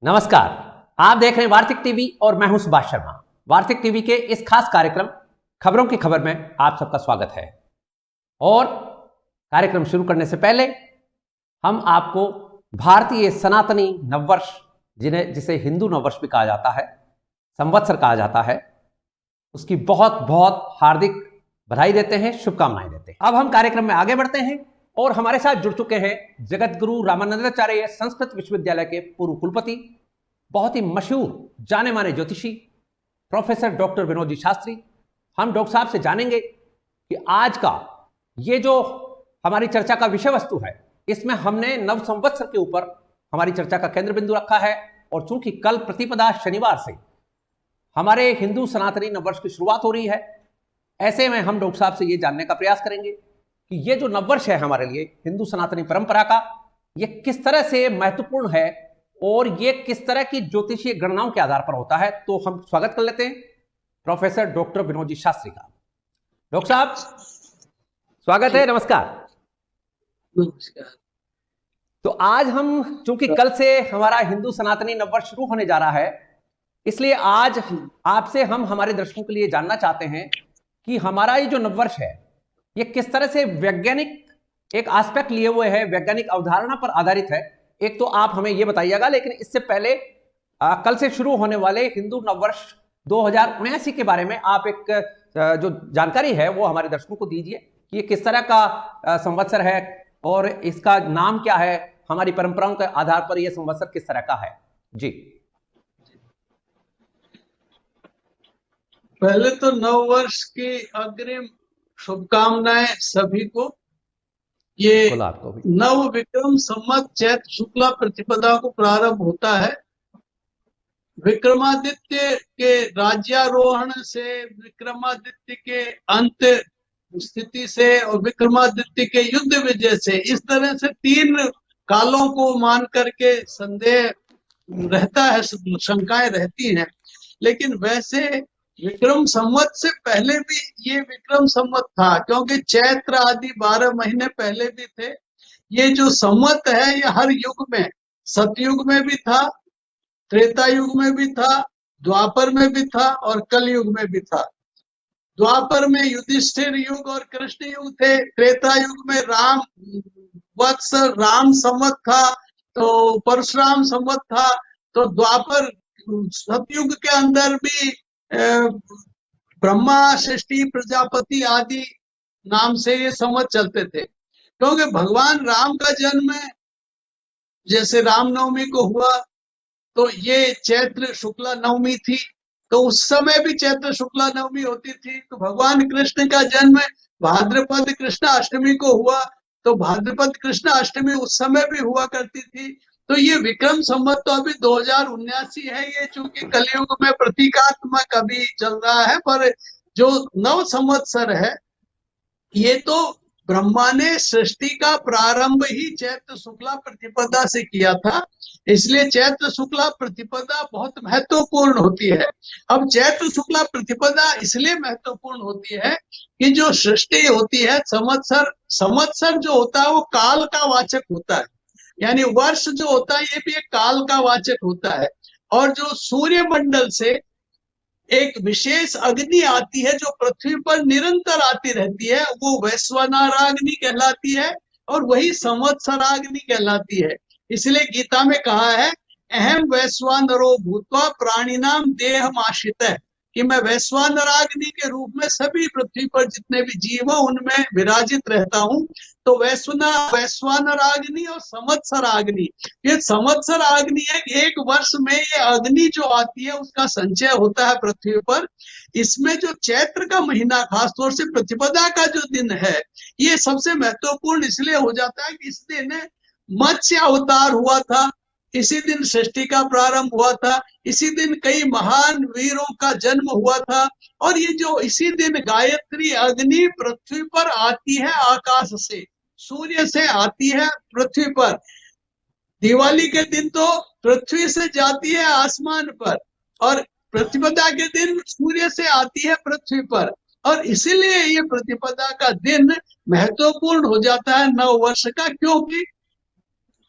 नमस्कार। आप देख रहे हैं वार्तिक टीवी और मैं हूं सुभाष शर्मा। वार्तिक टीवी के इस खास कार्यक्रम खबरों की खबर में आप सबका स्वागत है। और कार्यक्रम शुरू करने से पहले हम आपको भारतीय सनातनी नववर्ष, जिसे हिंदू नववर्ष भी कहा जाता है, संवत्सर कहा जाता है, उसकी बहुत बहुत हार्दिक बधाई देते हैं, शुभकामनाएं देते हैं। अब हम कार्यक्रम में आगे बढ़ते हैं और हमारे साथ जुड़ चुके हैं जगत गुरु रामानंदाचार्य संस्कृत विश्वविद्यालय के पूर्व कुलपति, बहुत ही मशहूर जाने माने ज्योतिषी प्रोफेसर डॉक्टर विनोद जी शास्त्री। हम डॉक्टर साहब से जानेंगे कि आज का ये जो हमारी चर्चा का विषय वस्तु है, इसमें हमने नव संवत्सर के ऊपर हमारी चर्चा का केंद्र बिंदु रखा है। और चूंकि कल प्रतिपदा शनिवार से हमारे हिंदू सनातनी नववर्ष की शुरुआत हो रही है, ऐसे में हम डॉक्टर साहब से ये जानने का प्रयास करेंगे कि ये जो नववर्ष है हमारे लिए हिंदू सनातनी परंपरा का, ये किस तरह से महत्वपूर्ण है और ये किस तरह की ज्योतिषीय गणनाओं के आधार पर होता है। तो हम स्वागत कर लेते हैं प्रोफेसर डॉक्टर विनोद जी शास्त्री का। डॉक्टर साहब स्वागत है, नमस्कार। नमस्कार। तो आज हम, चूंकि कल से हमारा हिंदू सनातनी नववर्ष शुरू होने जा रहा है, इसलिए आज आपसे हम हमारे दर्शकों के लिए जानना चाहते हैं कि हमारा ये जो नववर्ष है ये किस तरह से वैज्ञानिक एक एस्पेक्ट लिए हुए है, वैज्ञानिक अवधारणा पर आधारित है। एक तो आप हमें ये बताइएगा, लेकिन इससे पहले कल से शुरू होने वाले हिंदू नववर्ष 2079 के बारे में आप एक जो जानकारी है वो हमारे दर्शकों को दीजिए कि ये किस तरह का संवत्सर है और इसका नाम क्या है, हमारी परंपराओं के आधार पर यह संवत्सर किस तरह का है। जी, पहले तो नव वर्ष की अग्रिम शुभकामनाएं सभी को। ये आपको भी नव विक्रम संवत चैत्र शुक्ला प्रतिपदा को प्रारंभ होता है। विक्रमादित्य के राज्यारोहण से, विक्रमादित्य के अंत स्थिति से और विक्रमादित्य के युद्ध विजय से, इस तरह से तीन कालों को मान करके संदेह रहता है, शंकाएं रहती हैं। लेकिन वैसे विक्रम संवत से पहले भी ये विक्रम संवत था, क्योंकि चैत्र आदि 12 महीने पहले भी थे। ये जो संवत है ये हर युग में, सतयुग में भी था, त्रेता युग में भी था, द्वापर में भी था और कलयुग में भी था। द्वापर में युधिष्ठिर युग और कृष्ण युग थे। त्रेता युग में राम वत्स, राम संवत था, तो परशुराम संवत था। तो द्वापर सतयुग के अंदर भी ब्रह्मा, षष्ठी, प्रजापति आदि नाम से ये संवत चलते थे। क्योंकि भगवान राम का जन्म जैसे रामनवमी को हुआ तो ये चैत्र शुक्ला नवमी थी, तो उस समय भी चैत्र शुक्ला नवमी होती थी। तो भगवान कृष्ण का जन्म भाद्रपद कृष्ण अष्टमी को हुआ, तो भाद्रपद कृष्ण अष्टमी उस समय भी हुआ करती थी। तो ये विक्रम संवत तो अभी 2079 है। ये चूंकि कलयुग में प्रतीकात्मक अभी चल रहा है, पर जो नव संवत्सर है ये तो ब्रह्मा ने सृष्टि का प्रारंभ ही चैत्र शुक्ला प्रतिपदा से किया था, इसलिए चैत्र शुक्ला प्रतिपदा बहुत महत्वपूर्ण होती है। अब चैत्र शुक्ला प्रतिपदा इसलिए महत्वपूर्ण होती है कि जो सृष्टि होती है, संवत्सर जो होता है वो काल का वाचक होता है, यानी वर्ष जो होता है ये भी एक काल का वाचक होता है। और जो सूर्य मंडल से एक विशेष अग्नि आती है जो पृथ्वी पर निरंतर आती रहती है, वो वैश्वानराग्नि कहलाती है और वही संवत्सराग्नि कहलाती है। इसलिए गीता में कहा है, अहम वैश्वानरो भूत्वा प्राणिनाम देहमाश्रितः, कि मैं वैश्वानराग्नि के रूप में सभी पृथ्वी पर जितने भी जीव हैं उनमें विराजित रहता हूँ। तो वैश्वानराग्नि और संवत्सराग्नि, ये संवत्सराग्नि है, एक वर्ष में ये अग्नि जो आती है उसका संचय होता है पृथ्वी पर। इसमें जो चैत्र का महीना, खासतौर से प्रतिपदा का जो दिन है, ये सबसे महत्वपूर्ण इसलिए हो जाता है कि इस दिन मत्स्य अवतार हुआ था, इसी दिन सृष्टि का प्रारंभ हुआ था, इसी दिन कई महान वीरों का जन्म हुआ था। और ये जो इसी दिन गायत्री अग्नि पृथ्वी पर आती है, आकाश से, सूर्य से आती है पृथ्वी पर। दिवाली के दिन तो पृथ्वी से जाती है आसमान पर, और प्रतिपदा के दिन सूर्य से आती है पृथ्वी पर। और इसीलिए ये प्रतिपदा का दिन महत्वपूर्ण हो जाता है नव वर्ष का, क्योंकि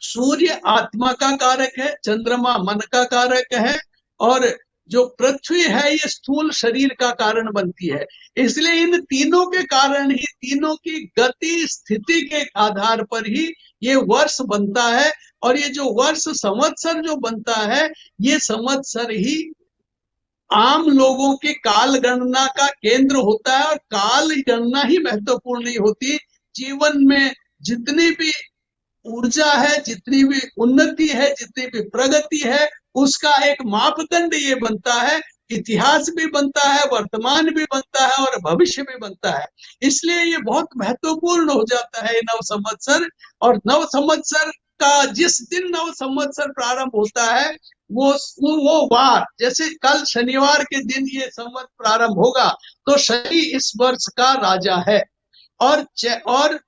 सूर्य आत्मा का कारक है, चंद्रमा मन का कारक है, और जो पृथ्वी है ये स्थूल शरीर का कारण बनती है। इसलिए इन तीनों के कारण ही, तीनों की गति स्थिति के आधार पर ही ये वर्ष बनता है। और ये जो वर्ष संवत्सर जो बनता है, ये संवत्सर ही आम लोगों की काल गणना का केंद्र होता है। और काल गणना ही महत्वपूर्ण नहीं होती। जीवन में जितनी भी ऊर्जा है, जितनी भी उन्नति है, जितनी भी प्रगति है, उसका एक मापदंड ये बनता है। इतिहास भी बनता है, वर्तमान भी बनता है और भविष्य भी बनता है। इसलिए ये बहुत महत्वपूर्ण हो जाता है नव संवत्सर। और नव संवत्सर का जिस दिन नव संवत्सर प्रारंभ होता है, वो वार, जैसे कल शनिवार के दिन ये संवत प्रारंभ होगा, तो शनि इस वर्ष का राजा है। और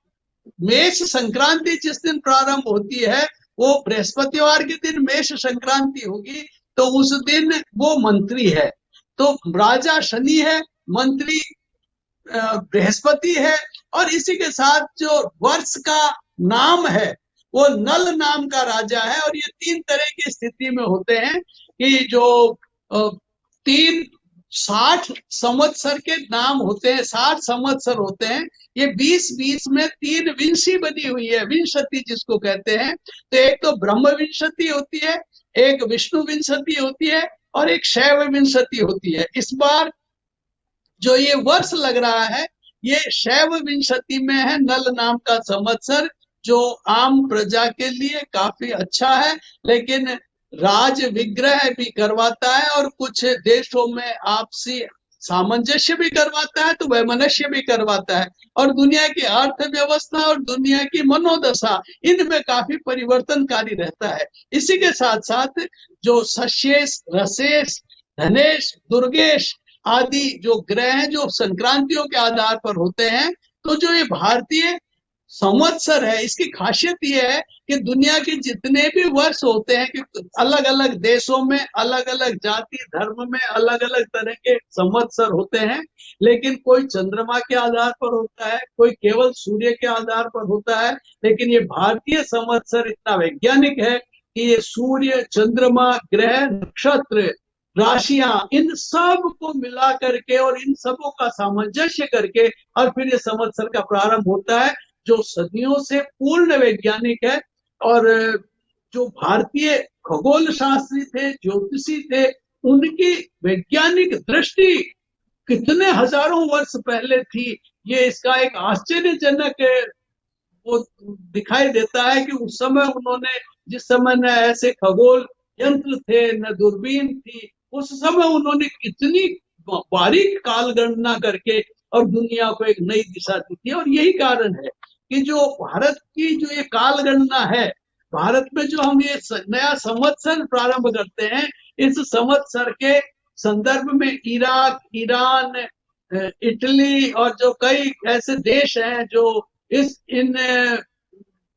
मेष संक्रांति जिस दिन प्रारंभ होती है, वो बृहस्पतिवार के दिन मेष संक्रांति होगी, तो उस दिन वो मंत्री है। तो राजा शनि है, मंत्री बृहस्पति है। और इसी के साथ जो वर्ष का नाम है, वो नल नाम का राजा है। और ये तीन तरह की स्थिति में होते हैं कि जो 60 संवत्सर के नाम होते हैं, 60 संवत्सर होते हैं। ये 20-20 में 3 विंशी बनी हुई है, विंशति जिसको कहते हैं। तो एक तो ब्रह्म विंशति होती है, एक विष्णु विंशति होती है, और एक शैव विंशति होती है। इस बार जो ये वर्ष लग रहा है, ये शैव विंशति में है, नल नाम का संवत्सर, जो आम प्रजा के लिए काफी अच्छा है, लेकिन राज विग्रह भी करवाता है और कुछ देशों में आपसी सामंजस्य भी करवाता है, तो वैमनस्य भी करवाता है। और दुनिया की अर्थव्यवस्था और दुनिया की मनोदशा, इनमें काफी परिवर्तनकारी रहता है। इसी के साथ साथ जो शशेष, रसेश, धनेश, दुर्गेश आदि जो ग्रह हैं, जो संक्रांतियों के आधार पर होते हैं, तो जो ये भारतीय संवत्सर है, इसकी खासियत ये है कि दुनिया के जितने भी वर्ष होते हैं, कि अलग अलग देशों में, अलग अलग जाति धर्म में अलग अलग तरह के संवत्सर होते हैं, लेकिन कोई चंद्रमा के आधार पर होता है, कोई केवल सूर्य के आधार पर होता है। लेकिन ये भारतीय संवत्सर इतना वैज्ञानिक है कि ये सूर्य, चंद्रमा, ग्रह, नक्षत्र, राशियां, इन सब को मिला करके और इन सबों का सामंजस्य करके और फिर ये संवत्सर का प्रारंभ होता है, जो सदियों से पूर्ण वैज्ञानिक है। और जो भारतीय खगोल शास्त्री थे, ज्योतिषी थे, उनकी वैज्ञानिक दृष्टि कितने हजारों वर्ष पहले थी, ये इसका एक आश्चर्यजनक वो दिखाई देता है कि उस समय उन्होंने, जिस समय न ऐसे खगोल यंत्र थे, न दूरबीन थी, उस समय उन्होंने कितनी बारीक काल गणना करके और दुनिया को एक नई दिशा दी थी। और यही कारण है कि जो भारत की जो ये काल गणना है, भारत में जो हम ये नया संवत्सर प्रारंभ करते हैं, इस संवत्सर के संदर्भ में इराक, ईरान, इटली और जो कई ऐसे देश हैं जो इन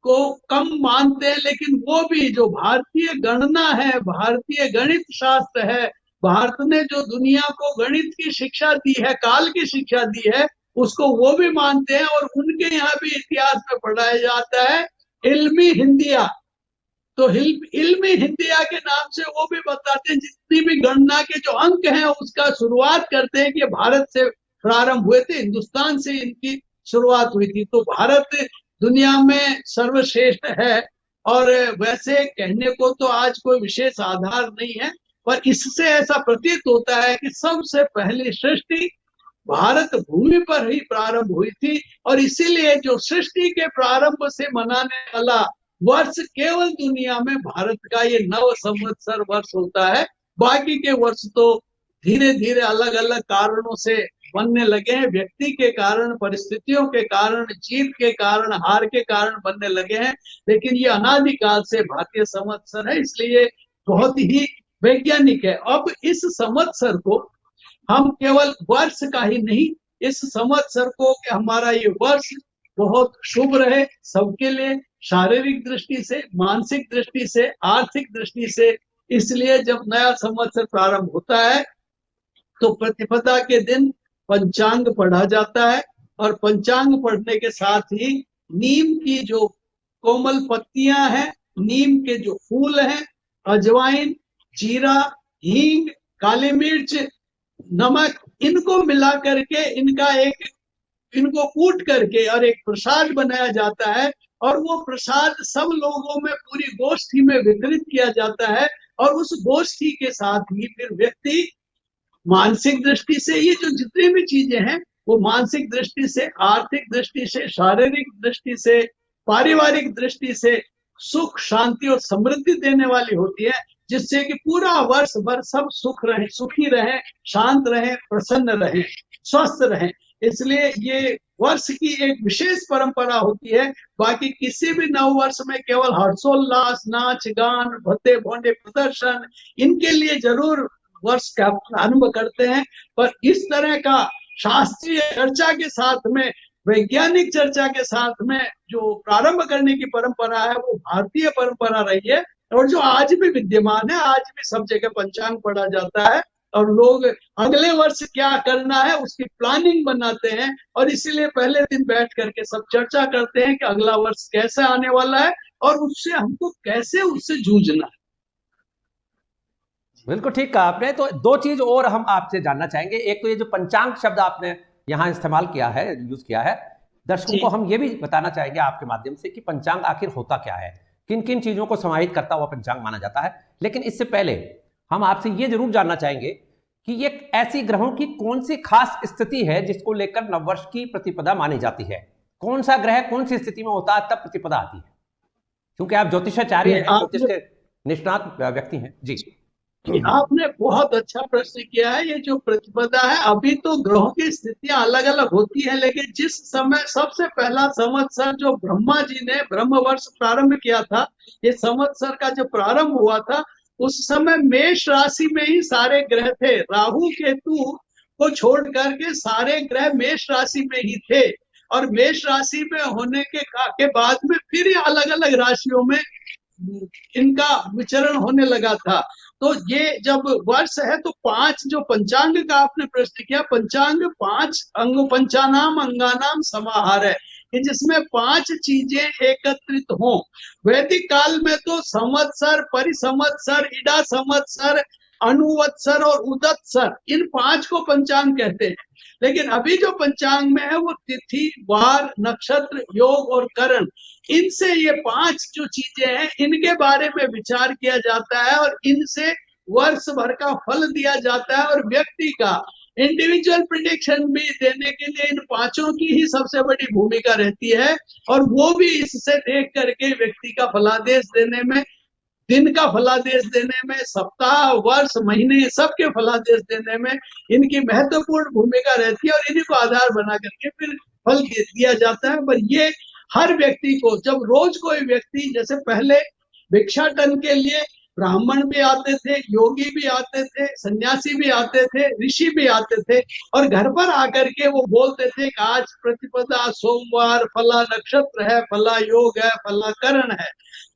को कम मानते हैं, लेकिन वो भी जो भारतीय गणना है, भारतीय गणित शास्त्र है, भारत ने जो दुनिया को गणित की शिक्षा दी है, काल की शिक्षा दी है, उसको वो भी मानते हैं। और उनके यहाँ भी इतिहास में पढ़ाया जाता है इल्मी हिंदिया। तो इल्मी हिंदिया के नाम से वो भी बताते हैं, जितनी भी गणना के जो अंक हैं उसका शुरुआत करते हैं कि भारत से प्रारंभ हुए थे, हिंदुस्तान से इनकी शुरुआत हुई थी। तो भारत दुनिया में सर्वश्रेष्ठ है। और वैसे कहने को तो आज कोई विशेष आधार नहीं है, पर इससे ऐसा प्रतीत होता है कि सबसे पहली सृष्टि भारत भूमि पर ही प्रारंभ हुई थी। और इसीलिए जो सृष्टि के प्रारंभ से मनाने वाला वर्ष केवल दुनिया में भारत का ये नव संवत्सर वर्ष होता है। बाकी के वर्ष तो धीरे धीरे अलग अलग कारणों से बनने लगे हैं, व्यक्ति के कारण, परिस्थितियों के कारण, जीत के कारण, हार के कारण बनने लगे हैं। लेकिन ये अनादिकाल से भारतीय संवत्सर है, इसलिए बहुत ही वैज्ञानिक है। अब इस संवत्सर को हम केवल वर्ष का ही नहीं, इस संवत्सर को कि हमारा ये वर्ष बहुत शुभ रहे सबके लिए, शारीरिक दृष्टि से, मानसिक दृष्टि से, आर्थिक दृष्टि से। इसलिए जब नया संवत्सर प्रारंभ होता है तो प्रतिपदा के दिन पंचांग पढ़ा जाता है। और पंचांग पढ़ने के साथ ही नीम की जो कोमल पत्तियां हैं नीम के जो फूल हैं, अजवाइन, जीरा, हींग, काली मिर्च, नमक, इनको मिला करके इनको कूट करके और एक प्रसाद बनाया जाता है, और वो प्रसाद सब लोगों में पूरी गोष्ठी में वितरित किया जाता है। और उस गोष्ठी के साथ ही फिर व्यक्ति मानसिक दृष्टि से, ये जो जितनी भी चीजें हैं वो मानसिक दृष्टि से, आर्थिक दृष्टि से, शारीरिक दृष्टि से, पारिवारिक दृष्टि से सुख, शांति और समृद्धि देने वाली होती है, जिससे कि पूरा वर्ष भर सब सुखी रहे, शांत रहे, प्रसन्न रहे, स्वस्थ रहे। इसलिए ये वर्ष की एक विशेष परंपरा होती है। बाकी किसी भी नव वर्ष में केवल हर्षोल्लास, नाच गान, भद्दे भोंडे प्रदर्शन, इनके लिए जरूर वर्ष का प्रारंभ करते हैं, पर इस तरह का शास्त्रीय चर्चा के साथ में, वैज्ञानिक चर्चा के साथ में जो प्रारंभ करने की परंपरा है वो भारतीय परंपरा रही है, और जो आज भी विद्यमान है। आज भी सब जगह पंचांग पढ़ा जाता है और लोग अगले वर्ष क्या करना है उसकी प्लानिंग बनाते हैं, और इसीलिए पहले दिन बैठ करके सब चर्चा करते हैं कि अगला वर्ष कैसे आने वाला है और उससे हमको कैसे उससे जूझना है। बिल्कुल ठीक कहा आपने। तो दो चीज और हम आपसे जानना चाहेंगे। एक तो ये जो पंचांग शब्द आपने यहाँ इस्तेमाल किया है, यूज किया है, दर्शकों को हम ये भी बताना चाहेंगे आपके माध्यम से कि पंचांग आखिर होता क्या है, किन किन चीजों को समाहित करता हुआ पंचांग माना जाता है। लेकिन इससे पहले हम आपसे ये जरूर जानना चाहेंगे कि ये ऐसी ग्रहों की कौन सी खास स्थिति है जिसको लेकर नववर्ष की प्रतिपदा मानी जाती है। कौन सा ग्रह कौन सी स्थिति में होता है तब प्रतिपदा आती है, क्योंकि आप ज्योतिषाचार्य हैं, ज्योतिष के निष्णात व्यक्ति हैं। जी, आपने बहुत अच्छा प्रश्न किया है। ये जो प्रतिपदा है, अभी तो ग्रहों की स्थितियां अलग अलग होती है, लेकिन जिस समय सबसे पहला संवत्सर जो ब्रह्मा जी ने ब्रह्म वर्ष प्रारंभ किया था, ये संवत्सर का जो प्रारंभ हुआ था, उस समय मेष राशि में ही सारे ग्रह थे। राहु केतु को छोड़ करके सारे ग्रह मेष राशि में ही थे, और मेष राशि में होने के बाद में फिर अलग अलग राशियों में इनका विचरण होने लगा था। तो ये जब वर्ष है तो पांच, जो पंचांग का आपने प्रश्न किया, पंचांग पांच अंग, पंचानाम अंगानाम समाहार है कि जिसमें पांच चीजें एकत्रित हों। वैदिक काल में तो संवत्सर, परिसंवत्सर, इडा संवत्सर, अनुवत्सर और उदत्सर, इन पांच को पंचांग कहते हैं। लेकिन अभी जो पंचांग में है वो तिथि, वार, नक्षत्र, योग और करण, इनसे ये पांच जो चीजें हैं इनके बारे में विचार किया जाता है, और इनसे वर्ष भर का फल दिया जाता है, और व्यक्ति का इंडिविजुअल प्रिडिक्शन भी देने के लिए इन पांचों की ही सबसे बड़ी भूमिका रहती है। और वो भी इससे देख करके व्यक्ति का फलादेश देने में, दिन का फलादेश देने में, सप्ताह, वर्ष, महीने, सबके फलादेश देने में इनकी महत्वपूर्ण भूमिका रहती है, और इन्हीं को आधार बना करके फिर फल दिया जाता है। पर ये हर व्यक्ति को, जब रोज कोई व्यक्ति, जैसे पहले भिक्षाटन के लिए ब्राह्मण भी आते थे, योगी भी आते थे, सन्यासी भी आते थे, ऋषि भी आते थे, और घर पर आकर के वो बोलते थे कि आज प्रतिपदा, सोमवार, फला नक्षत्र है, फला योग है, फला करण है।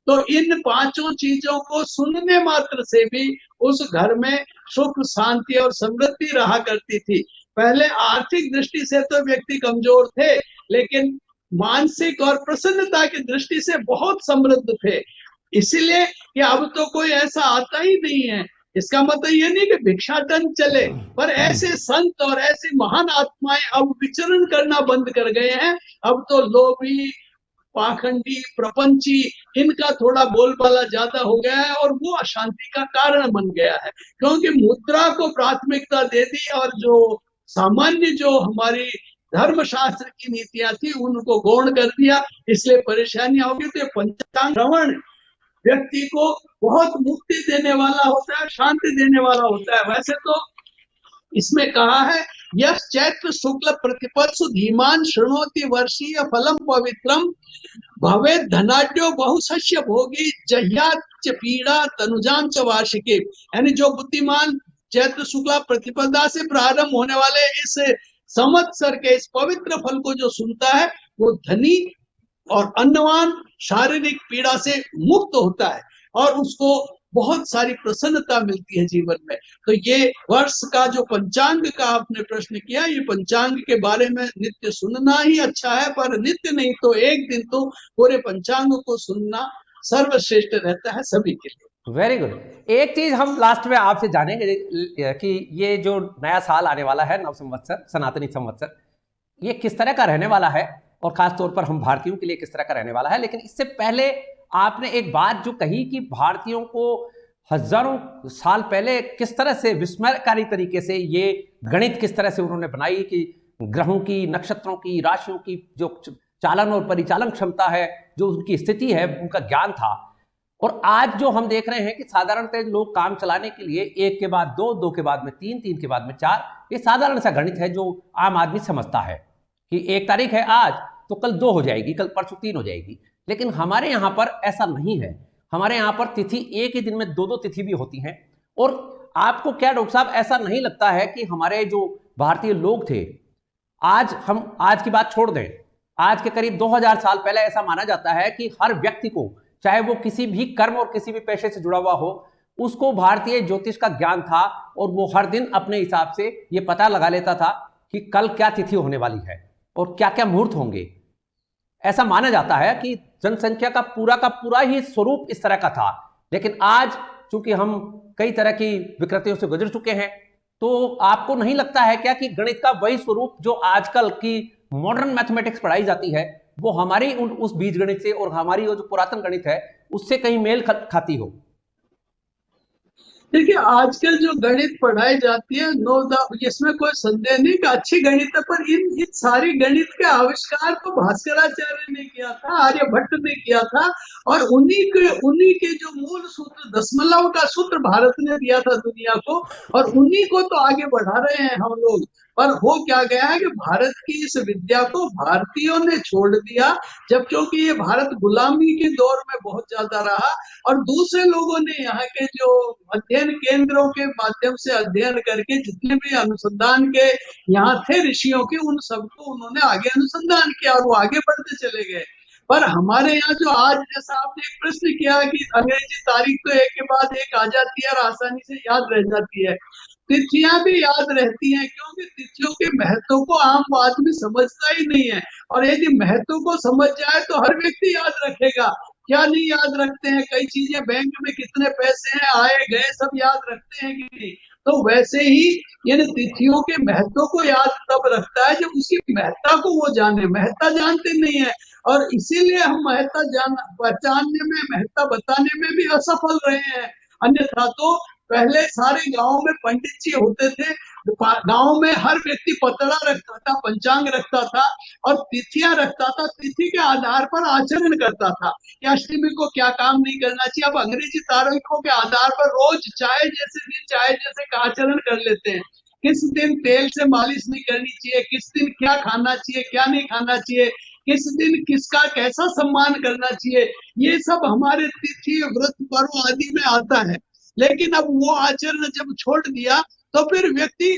तो इन पांचों चीजों को सुनने मात्र से भी उस घर में सुख, शांति और समृद्धि रहा करती थी। पहले आर्थिक दृष्टि से तो व्यक्ति कमजोर थे, लेकिन मानसिक और प्रसन्नता की दृष्टि से बहुत समृद्ध थे। इसीलिए कि अब तो कोई ऐसा आता ही नहीं है। इसका मतलब ये नहीं कि भिक्षाटन चले, पर ऐसे संत और ऐसी महान आत्माएं अब विचरण करना बंद कर गए हैं। अब तो लोभी, पाखंडी, प्रपंची, इनका थोड़ा बोलबाला ज्यादा हो गया है, और वो अशांति का कारण बन गया है, क्योंकि मुद्रा को प्राथमिकता दे दी, और जो सामान्य जो हमारी धर्मशास्त्र की नीतियां थी उनको गौण कर दिया, इसलिए परेशानियां होगी। तो पंचांग श्रवण व्यक्ति को बहुत मुक्ति देने वाला होता है, शांति देने वाला होता है। वैसे तो इसमें कहा है, यह चैत्र शुक्ल प्रतिपत्सु धीमान शृणोति वर्षीय फलम पवित्रम भवेत् धनाढ्यो बहुशस्य भोगी जह्याच पीड़ा तनुजांच वार्षिके। यानी जो बुद्धिमान चैत्र शुक्ला प्रतिपदा से प्रारंभ होने वाले इस संवत्सर के इस पवित्र फल को जो सुनता है, वो धनी और अन्नवान, शारीरिक पीड़ा से मुक्त होता है, और उसको बहुत सारी प्रसन्नता मिलती है जीवन में। तो ये वर्ष का जो पंचांग का आपने प्रश्न किया, ये पंचांग के बारे में नित्य सुनना ही अच्छा है, पर नित्य नहीं तो एक दिन तो पूरे पंचांग को सुनना सर्वश्रेष्ठ रहता है सभी के लिए। Very good. एक चीज हम लास्ट में आपसे जानेंगे कि ये जो नया साल आने वाला है, नव संवत्सर, सनातनी संवत्सर, ये किस तरह का रहने वाला है और खास तौर पर हम भारतीयों के लिए किस तरह का रहने वाला है। लेकिन इससे पहले आपने एक बात जो कही कि भारतीयों को हजारों साल पहले किस तरह से विस्मयकारी तरीके से ये गणित किस तरह से उन्होंने बनाई कि ग्रहों की, नक्षत्रों की, राशियों की जो चालन और परिचालन क्षमता है, जो उनकी स्थिति है, उनका ज्ञान था। और आज जो हम देख रहे हैं कि साधारणतः लोग काम चलाने के लिए एक के बाद दो, दो के बाद में तीन, तीन के बाद में चार, ये साधारण सा गणित है जो आम आदमी समझता है कि 1 तारीख है आज तो कल 2 हो जाएगी, कल परसों 3 हो जाएगी। लेकिन हमारे यहाँ पर ऐसा नहीं है। हमारे यहाँ पर तिथि एक ही दिन में 2-2 तिथि भी होती हैं। और आपको क्या डॉक्टर साहब ऐसा नहीं लगता है कि हमारे जो भारतीय लोग थे, आज हम आज की बात छोड़ दें, आज के करीब 2000 साल पहले ऐसा माना जाता है कि हर व्यक्ति को, चाहे वो किसी भी कर्म और किसी भी पेशे से जुड़ा हुआ हो, उसको भारतीय ज्योतिष का ज्ञान था और वो हर दिन अपने हिसाब से ये पता लगा लेता था कि कल क्या तिथि होने वाली है और क्या क्या मुहूर्त होंगे। ऐसा माना जाता है कि जनसंख्या का पूरा ही स्वरूप इस तरह का था। लेकिन आज चूंकि हम कई तरह की विकृतियों से गुजर चुके हैं, तो आपको नहीं लगता है क्या कि गणित का वही स्वरूप जो आजकल की मॉडर्न मैथमेटिक्स पढ़ाई जाती है, वो हमारी उस बीज गणित से और हमारी वो जो पुरातन गणित है उससे कहीं मेल खाती हो? देखिए, आजकल जो गणित पढ़ाई जाती है, नो डाउट, इसमें कोई संदेह नहीं कि अच्छी गणित है, पर इन सारी गणित के आविष्कार तो भास्कराचार्य ने किया था, आर्यभट्ट ने किया था, और उन्हीं के जो मूल सूत्र, दशमलव का सूत्र भारत ने दिया था दुनिया को, और उन्हीं को तो आगे बढ़ा रहे हैं हम लोग। पर हो क्या गया है कि भारत की इस विद्या को भारतीयों ने छोड़ दिया, जब क्योंकि ये भारत गुलामी के दौर में बहुत ज्यादा रहा, और दूसरे लोगों ने यहाँ के जो अध्ययन केंद्रों के माध्यम से अध्ययन करके जितने भी अनुसंधान के यहाँ थे ऋषियों के, उन सबको उन्होंने आगे अनुसंधान किया और वो आगे बढ़ते चले गए। पर हमारे यहाँ जो आज, जैसा आपने एक प्रश्न किया कि अंग्रेजी तारीख तो एक के बाद एक आ जाती है और आसानी से याद रह जाती है, तिथियां भी याद रहती हैं, क्योंकि तिथियों के महत्व को आम आदमी समझता ही नहीं है, और यदि महत्व को समझ जाए तो हर व्यक्ति याद रखेगा। क्या नहीं याद रखते हैं, कई चीजें, बैंक में कितने पैसे हैं, आए गए, सब याद रखते हैं कि नहीं? तो वैसे ही इन तिथियों के महत्व को याद तब रखता है जब उसकी महत्ता को वो जाने। महत्ता जानते नहीं है, और इसीलिए हम महत्ता पहचानने में, महत्ता बताने में भी असफल रहे हैं। अन्यथा तो पहले सारे गांव में पंडित जी होते थे, गांव में हर व्यक्ति पतड़ा रखता था, पंचांग रखता था और तिथियां रखता था, तिथि के आधार पर आचरण करता था कि अष्टमी को क्या काम नहीं करना चाहिए। अब अंग्रेजी तारीखों के आधार पर रोज चाय जैसे दिन चाय जैसे का आचरण कर लेते हैं, किस दिन तेल से मालिश नहीं करनी चाहिए, किस दिन क्या खाना चाहिए, क्या नहीं खाना चाहिए, किस दिन किसका कैसा सम्मान करना चाहिए, ये सब हमारे तिथि, व्रत, पर्व आदि में आता है। लेकिन अब वो आचरण जब छोड़ दिया तो फिर व्यक्ति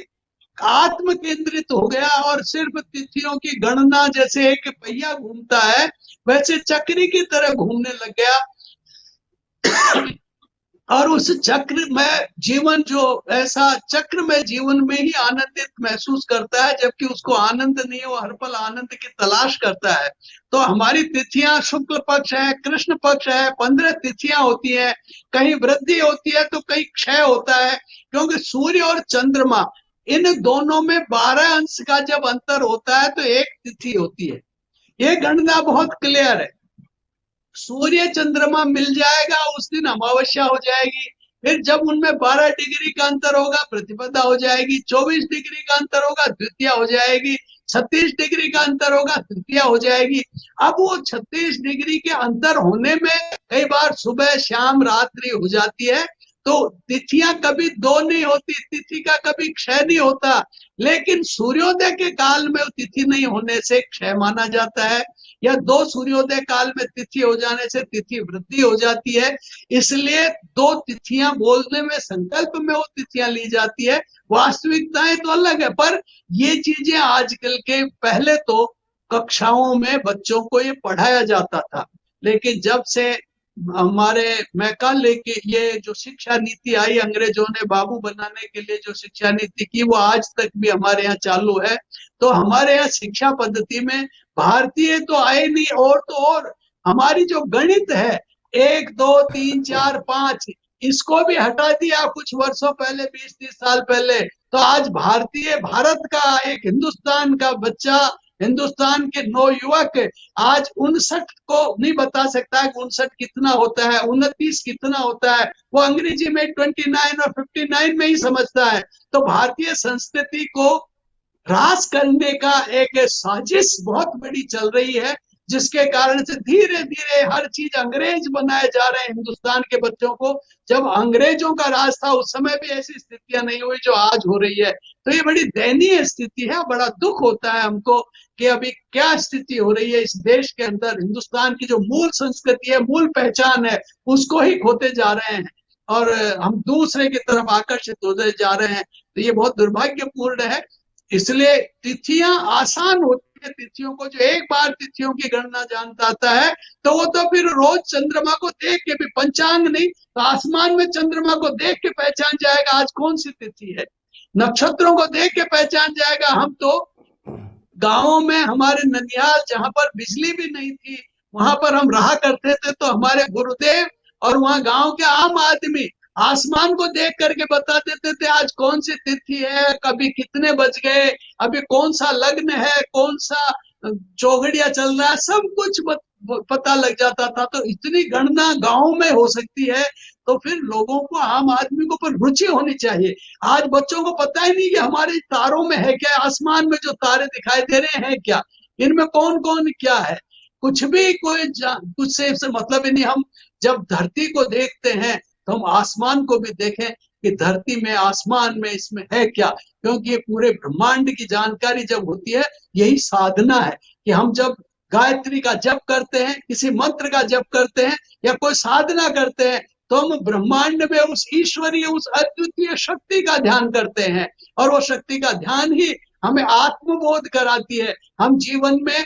आत्म केंद्रित हो गया और सिर्फ तिथियों की गणना, जैसे एक पहिया घूमता है वैसे चक्री की तरह घूमने लग गया। और उस चक्र में जीवन, जो ऐसा चक्र में जीवन में ही आनंदित महसूस करता है, जबकि उसको आनंद नहीं, वो हर पल आनंद की तलाश करता है। तो हमारी तिथियां शुक्ल पक्ष है, कृष्ण पक्ष है, 15 तिथियां होती है, कहीं वृद्धि होती है तो कहीं क्षय होता है, क्योंकि सूर्य और चंद्रमा इन दोनों में 12 अंश का जब अंतर होता है तो एक तिथि होती है। ये गणना बहुत क्लियर है। सूर्य चंद्रमा मिल जाएगा उस दिन अमावस्या हो जाएगी, फिर जब उनमें 12 डिग्री का अंतर होगा प्रतिपदा हो जाएगी, 24 डिग्री का अंतर होगा द्वितीया हो जाएगी, 36 डिग्री का अंतर होगा तृतीया हो जाएगी। अब वो 36 डिग्री के अंतर होने में कई बार सुबह शाम रात्रि हो जाती है, तो तिथियां कभी दो नहीं होती, तिथि का कभी क्षय नहीं होता, लेकिन सूर्योदय के काल में तिथि नहीं होने से क्षय माना जाता है, या 2 सूर्योदय काल में तिथि हो जाने से तिथि वृद्धि हो जाती है। इसलिए 2 तिथियां बोलने में, संकल्प में वो तिथियां ली जाती है, वास्तविकताएं तो अलग है। पर ये चीजें आजकल के, पहले तो कक्षाओं में बच्चों को ये पढ़ाया जाता था, लेकिन जब से हमारे मैकाले के ये जो शिक्षा नीति आई, अंग्रेजों ने बाबू बनाने के लिए जो शिक्षा नीति की, वो आज तक भी हमारे यहाँ चालू है। तो हमारे यहाँ शिक्षा पद्धति में भारतीय तो आए नहीं, और तो और हमारी जो गणित है 1 2 3 4 5 इसको भी हटा दिया कुछ वर्षों पहले, 20-30 साल पहले, तो आज भारत का एक हिंदुस्तान का बच्चा, हिंदुस्तान के नौयुवक आज 59 को नहीं बता सकता है कि 59 कितना होता है, 29 कितना होता है, वो अंग्रेजी में 29 और 59 में ही समझता है। तो भारतीय संस्कृति को ह्रास करने का एक साजिश बहुत बड़ी चल रही है, जिसके कारण से धीरे धीरे हर चीज अंग्रेज बनाए जा रहे हैं हिंदुस्तान के बच्चों को। जब अंग्रेजों का राज था उस समय भी ऐसी स्थितियां नहीं हुई जो आज हो रही है। तो ये बड़ी दयनीय स्थिति है, बड़ा दुख होता है हमको कि अभी क्या स्थिति हो रही है इस देश के अंदर। हिंदुस्तान की जो मूल संस्कृति है, मूल पहचान है, उसको ही खोते जा रहे हैं और हम दूसरे की तरफ आकर्षित होते जा रहे हैं। तो ये बहुत दुर्भाग्यपूर्ण है। इसलिए तिथियां आसान होती है, तिथियों को जो एक बार तिथियों की गणना जानता आता है तो वो तो फिर रोज चंद्रमा को देख के भी, पंचांग नहीं तो आसमान में चंद्रमा को देख के पहचान जाएगा आज कौन सी तिथि है, नक्षत्रों को देख के पहचान जाएगा। हम तो गांवों में हमारे ननिहाल जहां पर बिजली भी नहीं थी वहां पर हम रहा करते थे, तो हमारे गुरुदेव और वहां गांव के आम आदमी आसमान को देख करके बता देते थे आज कौन सी तिथि है, कभी कितने बज गए, अभी कौन सा लग्न है, कौन सा चौघड़िया चल रहा है, सब कुछ पता लग जाता था। तो इतनी गणना गांव में हो सकती है तो फिर लोगों को, आम आदमी को पर रुचि होनी चाहिए। आज बच्चों को पता ही नहीं कि हमारे तारों में है क्या, आसमान में जो तारे दिखाई दे रहे हैं क्या, इनमें कौन कौन क्या है, कुछ भी कुछ से मतलब ही नहीं। हम जब धरती को देखते हैं तो हम आसमान को भी देखें कि धरती में, आसमान में, इसमें है क्या, क्योंकि ये पूरे ब्रह्मांड की जानकारी जब होती है, यही साधना है कि हम जब गायत्री का जप करते हैं, किसी मंत्र का जप करते हैं या कोई साधना करते हैं तो हम ब्रह्मांड में उस ईश्वरीय, उस अद्वितीय शक्ति का ध्यान करते हैं और वो शक्ति का ध्यान ही हमें आत्मबोध कराती है। हम जीवन में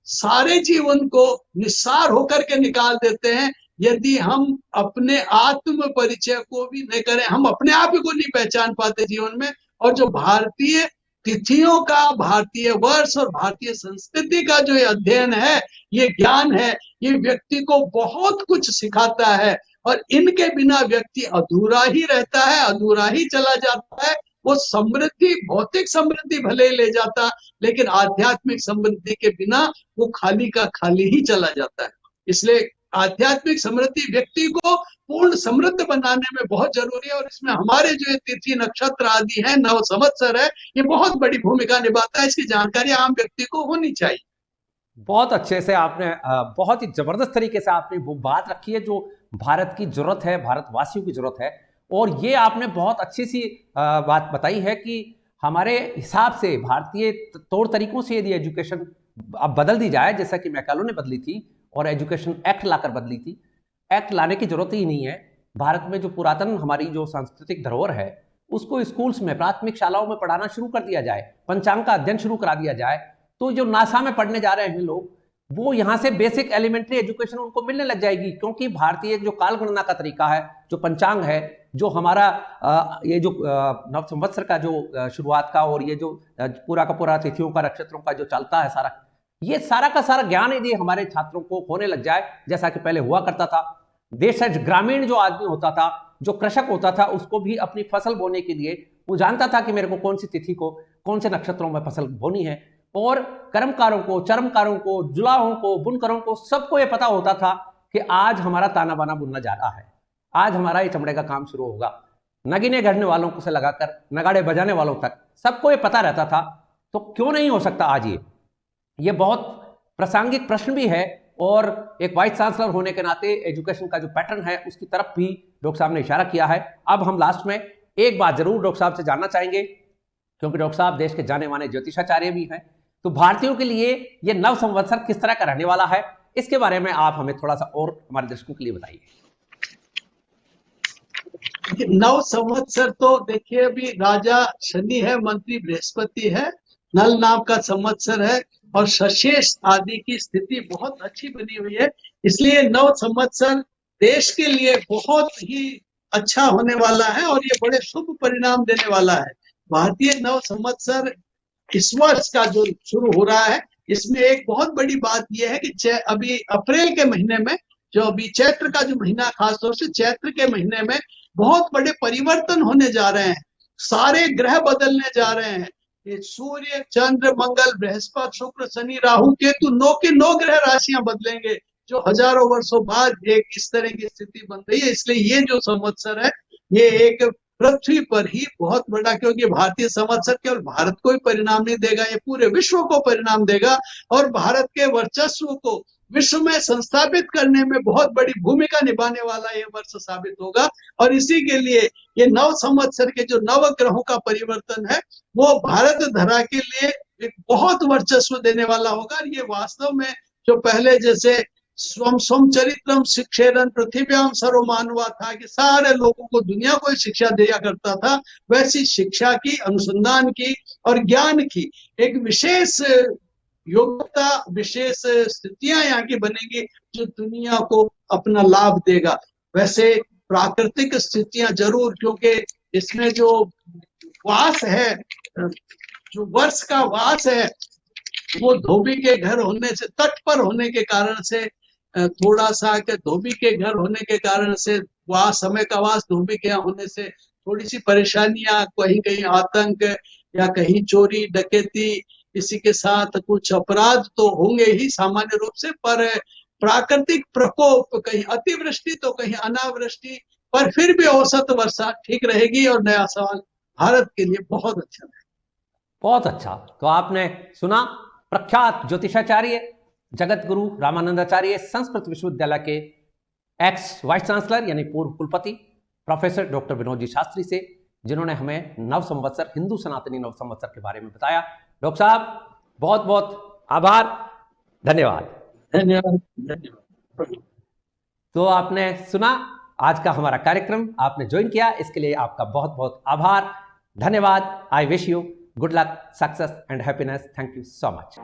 सारे जीवन को निस्सार होकर के निकाल देते हैं यदि हम अपने आत्म परिचय को भी नहीं करें, हम अपने आप को नहीं पहचान पाते जीवन में। और जो भारतीय तिथियों का, भारतीय वर्ष और भारतीय संस्कृति का जो ये अध्ययन है, ये ज्ञान है, ये व्यक्ति को बहुत कुछ सिखाता है और इनके बिना व्यक्ति अधूरा ही रहता है, अधूरा ही चला जाता है। वो समृद्धि, भौतिक समृद्धि भले ही ले जाता, लेकिन आध्यात्मिक समृद्धि के बिना वो खाली का खाली ही चला जाता है। इसलिए आध्यात्मिक समृद्धि व्यक्ति को पूर्ण समृद्ध बनाने में बहुत जरूरी है और इसमें हमारे जो ये तिथि नक्षत्र आदि है, नव संवत्सर है, ये बहुत बड़ी भूमिका निभाता है। इसकी जानकारी आम व्यक्ति को होनी चाहिए। बहुत अच्छे से आपने, बहुत ही जबरदस्त तरीके से आपने वो बात रखी है जो भारत की जरूरत है, भारतवासियों की जरूरत है। और ये आपने बहुत अच्छी सी बात बताई है कि हमारे हिसाब से भारतीय तौर तरीकों से यदि एजुकेशन अब बदल दी जाए, जैसा कि मैकालो ने बदली थी और एजुकेशन एक्ट लाकर बदली थी, एक्ट लाने की जरूरत ही नहीं है। भारत में जो पुरातन हमारी जो सांस्कृतिक धरोहर है उसको स्कूल्स में, प्राथमिक शालाओं में पढ़ाना शुरू कर दिया जाए, पंचांग का अध्ययन शुरू करा दिया जाए, तो जो नासा में पढ़ने जा रहे हैं लोग, वो यहाँ से बेसिक एलिमेंट्री एजुकेशन उनको मिलने लग जाएगी। क्योंकि भारतीय जो काल गणना का तरीका है, जो पंचांग है, जो हमारा ये जो नव संवत्सर का जो शुरुआत का और ये जो पूरा का पूरा तिथियों का, नक्षत्रों का जो चलता है सारा, ये सारा का सारा ज्ञान यदि हमारे छात्रों को होने लग जाए, जैसा कि पहले हुआ करता था, देश ग्रामीण जो आदमी होता था, जो कृषक होता था, उसको भी अपनी फसल बोने के लिए वो जानता था कि मेरे को कौन सी तिथि को, कौन से नक्षत्रों में फसल बोनी है। और कर्मकारों को, चर्मकारों को, जुलाहों को, बुनकरों को, सबको ये पता होता था कि आज हमारा ताना बाना बुनना जा रहा है, आज हमारा ये चमड़े का काम शुरू होगा। नगीने गढ़ने वालों को से लगाकर नगाड़े बजाने वालों तक सबको ये पता रहता था। तो क्यों नहीं हो सकता आज ये बहुत प्रासंगिक प्रश्न भी है। और एक वाइस चांसलर होने के नाते एजुकेशन का जो पैटर्न है उसकी तरफ भी डॉक्टर साहब ने इशारा किया है। अब हम लास्ट में एक बात जरूर डॉक्टर साहब से जानना चाहेंगे, क्योंकि डॉक्टर साहब देश के जाने माने ज्योतिषाचार्य भी हैं, तो भारतीयों के लिए ये नव संवत्सर किस तरह का रहने वाला है, इसके बारे में आप हमें थोड़ा सा और हमारे दर्शकों के लिए बताइए। नव संवत्सर तो देखिए, अभी राजा शनि है, मंत्री बृहस्पति है, नल नाम का संवत्सर है और सशेष आदि की स्थिति बहुत अच्छी बनी हुई है। इसलिए नव संवत्सर देश के लिए बहुत ही अच्छा होने वाला है और ये बड़े शुभ परिणाम देने वाला है। भारतीय नव संवत्सर इस वर्ष का जो शुरू हो रहा है, इसमें एक बहुत बड़ी बात यह है कि अभी अप्रैल के महीने में जो अभी चैत्र का जो महीना, खासतौर से चैत्र के महीने में बहुत बड़े परिवर्तन होने जा रहे हैं, सारे ग्रह बदलने जा रहे हैं। ये सूर्य, चंद्र, मंगल, बृहस्पति, शुक्र, शनि, राहु, केतु, 9 के 9 ग्रह राशियां बदलेंगे, जो हजारों वर्षों बाद एक इस तरह की स्थिति बन रही है। इसलिए ये जो संवत्सर है ये एक पृथ्वी पर ही बहुत बड़ा, क्योंकि भारतीय संवत्सर केवल भारत को ही परिणाम नहीं देगा, ये पूरे विश्व को परिणाम देगा और भारत के वर्चस्व को विश्व में संस्थापित करने में बहुत बड़ी भूमिका निभाने वाला ये वर्ष साबित होगा। और इसी के लिए ये नव संवत्सर के जो नव ग्रहों का परिवर्तन है वो भारत धरा के लिए एक बहुत वर्चस्व देने वाला होगा। ये वास्तव में जो पहले जैसे स्वम स्वम चरित्रम शिक्षेरन पृथ्व्याम सर्वमानवा था कि सारे लोगों को, दुनिया को शिक्षा दिया करता था, वैसी शिक्षा की, अनुसंधान की और ज्ञान की एक विशेष योग्यता, विशेष स्थितियां यहाँ की बनेंगी जो दुनिया को अपना लाभ देगा। वैसे प्राकृतिक स्थितियां जरूर, क्योंकि इसमें जो वास है, जो वर्ष का वास है, वो धोबी के घर होने से, तट पर होने के कारण से, थोड़ा सा के धोबी के घर होने के कारण से, वास, समय का वास धोबी के यहाँ होने से थोड़ी सी परेशानियां, कहीं कहीं आतंक या कहीं चोरी डकैती, इसी के साथ कुछ अपराध तो होंगे ही सामान्य रूप से, पर प्राकृतिक प्रकोप, कहीं अतिवृष्टि तो कहीं अनावृष्टि, पर फिर भी औसत वर्षा ठीक रहेगी। और नया सवाल भारत के लिए बहुत अच्छा है। बहुत अच्छा। तो आपने सुना प्रख्यात ज्योतिषाचार्य जगत गुरु रामानंदाचार्य संस्कृत विश्वविद्यालय के एक्स वाइस चांसलर यानी पूर्व कुलपति प्रोफेसर डॉक्टर विनोद जी शास्त्री से, जिन्होंने हमें नव संवत्सर, हिंदू सनातनी नव संवत्सर के बारे में बताया। डॉक्टर साहब बहुत बहुत आभार, धन्यवाद। धन्यवाद, धन्यवाद। तो आपने सुना आज का हमारा कार्यक्रम, आपने ज्वाइन किया, इसके लिए आपका बहुत बहुत आभार, धन्यवाद। I wish you good luck, success and happiness. Thank you so much.